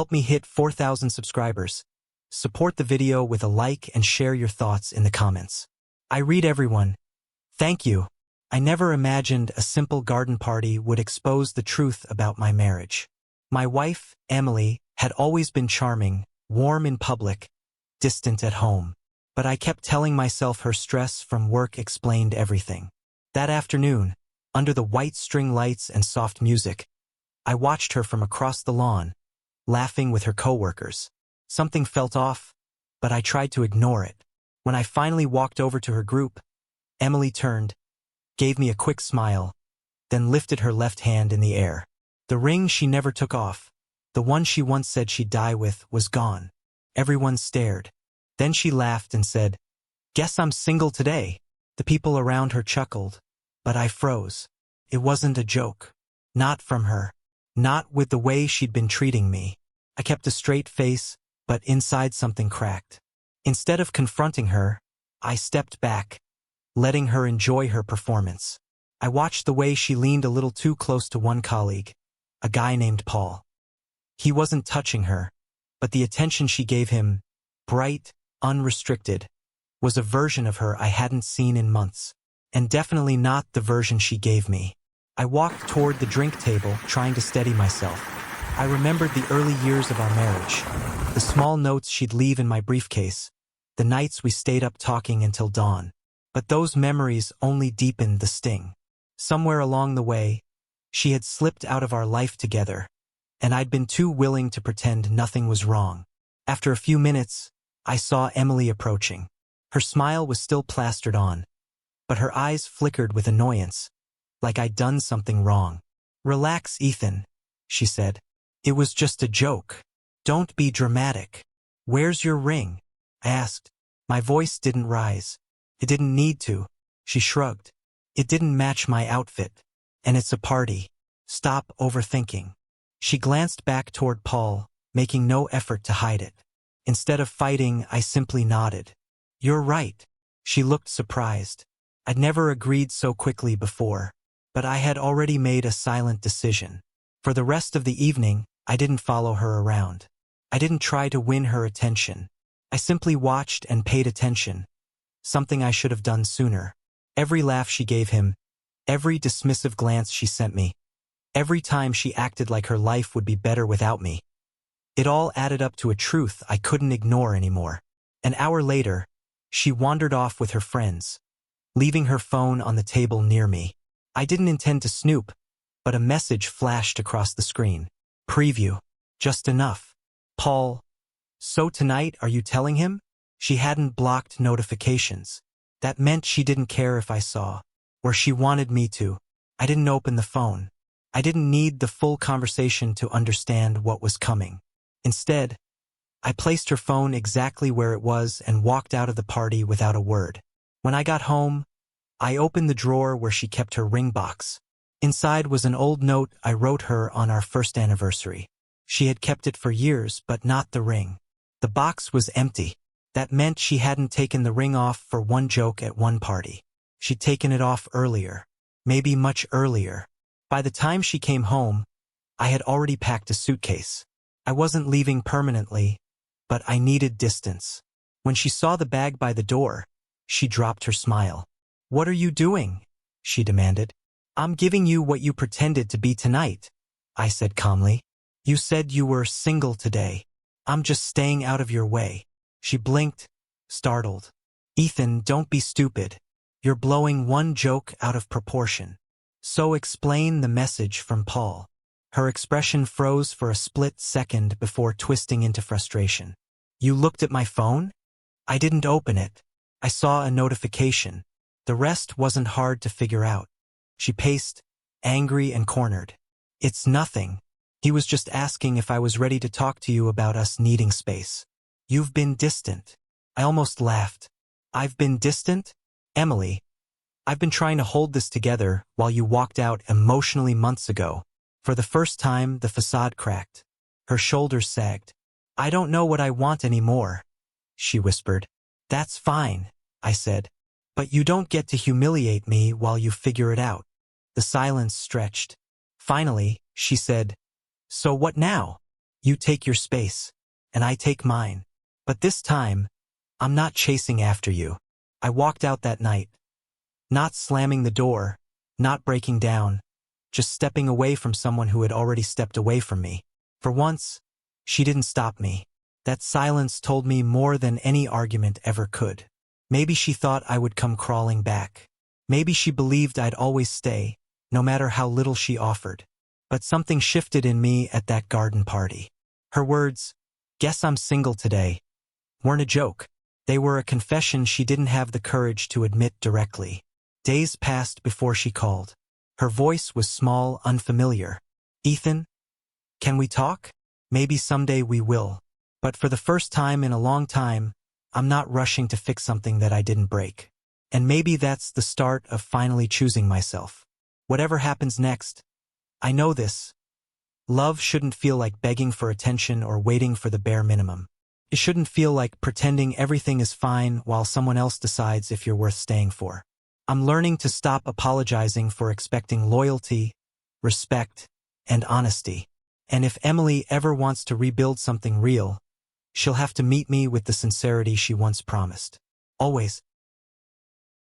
Help me hit 4,000 subscribers. Support the video with a like and share your thoughts in the comments. I read everyone. Thank you. I never imagined a simple garden party would expose the truth about my marriage. My wife, Emily, had always been charming, warm in public, distant at home. But I kept telling myself her stress from work explained everything. That afternoon, under the white string lights and soft music, I watched her from across the lawn, laughing with her coworkers. Something felt off, but I tried to ignore it. When I finally walked over to her group, Emily turned, gave me a quick smile, then lifted her left hand in the air. The ring she never took off, the one she once said she'd die with, was gone. Everyone stared. Then she laughed and said, "Guess I'm single today." The people around her chuckled, but I froze. It wasn't a joke. Not from her. Not with the way she'd been treating me. I kept a straight face, but inside something cracked. Instead of confronting her, I stepped back, letting her enjoy her performance. I watched the way she leaned a little too close to one colleague, a guy named Paul. He wasn't touching her, but the attention she gave him, bright, unrestricted, was a version of her I hadn't seen in months, and definitely not the version she gave me. I walked toward the drink table, trying to steady myself. I remembered the early years of our marriage, the small notes she'd leave in my briefcase, the nights we stayed up talking until dawn. But those memories only deepened the sting. Somewhere along the way, she had slipped out of our life together, and I'd been too willing to pretend nothing was wrong. After a few minutes, I saw Emily approaching. Her smile was still plastered on, but her eyes flickered with annoyance, like I'd done something wrong. "Relax, Ethan," she said. "It was just a joke. Don't be dramatic." "Where's your ring?" I asked. My voice didn't rise. It didn't need to. She shrugged. "It didn't match my outfit. And it's a party. Stop overthinking." She glanced back toward Paul, making no effort to hide it. Instead of fighting, I simply nodded. "You're right." She looked surprised. I'd never agreed so quickly before, but I had already made a silent decision. For the rest of the evening, I didn't follow her around. I didn't try to win her attention. I simply watched and paid attention, something I should have done sooner. Every laugh she gave him, every dismissive glance she sent me, every time she acted like her life would be better without me. It all added up to a truth I couldn't ignore anymore. An hour later, she wandered off with her friends, leaving her phone on the table near me. I didn't intend to snoop, but a message flashed across the screen. Preview. Just enough. Paul. "So tonight, are you telling him?" She hadn't blocked notifications. That meant she didn't care if I saw, or she wanted me to. I didn't open the phone. I didn't need the full conversation to understand what was coming. Instead, I placed her phone exactly where it was and walked out of the party without a word. When I got home, I opened the drawer where she kept her ring box. Inside was an old note I wrote her on our first anniversary. She had kept it for years, but not the ring. The box was empty. That meant she hadn't taken the ring off for one joke at one party. She'd taken it off earlier, maybe much earlier. By the time she came home, I had already packed a suitcase. I wasn't leaving permanently, but I needed distance. When she saw the bag by the door, she dropped her smile. "What are you doing?" she demanded. "I'm giving you what you pretended to be tonight," I said calmly. "You said you were single today. I'm just staying out of your way." She blinked, startled. "Ethan, don't be stupid. You're blowing one joke out of proportion." "So explain the message from Paul." Her expression froze for a split second before twisting into frustration. "You looked at my phone?" "I didn't open it. I saw a notification. The rest wasn't hard to figure out." She paced, angry and cornered. "It's nothing. He was just asking if I was ready to talk to you about us needing space. You've been distant." I almost laughed. "I've been distant? Emily, I've been trying to hold this together while you walked out emotionally months ago." For the first time, the facade cracked. Her shoulders sagged. "I don't know what I want anymore," she whispered. "That's fine," I said. "But you don't get to humiliate me while you figure it out." The silence stretched. Finally, she said, "So what now?" You take your space, and I take mine. But this time, I'm not chasing after you. I walked out that night, not slamming the door, not breaking down, just stepping away from someone who had already stepped away from me. For once, she didn't stop me. That silence told me more than any argument ever could. Maybe she thought I would come crawling back. Maybe she believed I'd always stay, no matter how little she offered. But something shifted in me at that garden party. Her words, "Guess I'm single today," weren't a joke. They were a confession she didn't have the courage to admit directly. Days passed before she called. Her voice was small, unfamiliar. "Ethan, can we talk? Maybe someday we will. But for the first time in a long time, I'm not rushing to fix something that I didn't break." And maybe that's the start of finally choosing myself. Whatever happens next, I know this. Love shouldn't feel like begging for attention or waiting for the bare minimum. It shouldn't feel like pretending everything is fine while someone else decides if you're worth staying for. I'm learning to stop apologizing for expecting loyalty, respect, and honesty. And if Emily ever wants to rebuild something real, she'll have to meet me with the sincerity she once promised. Always.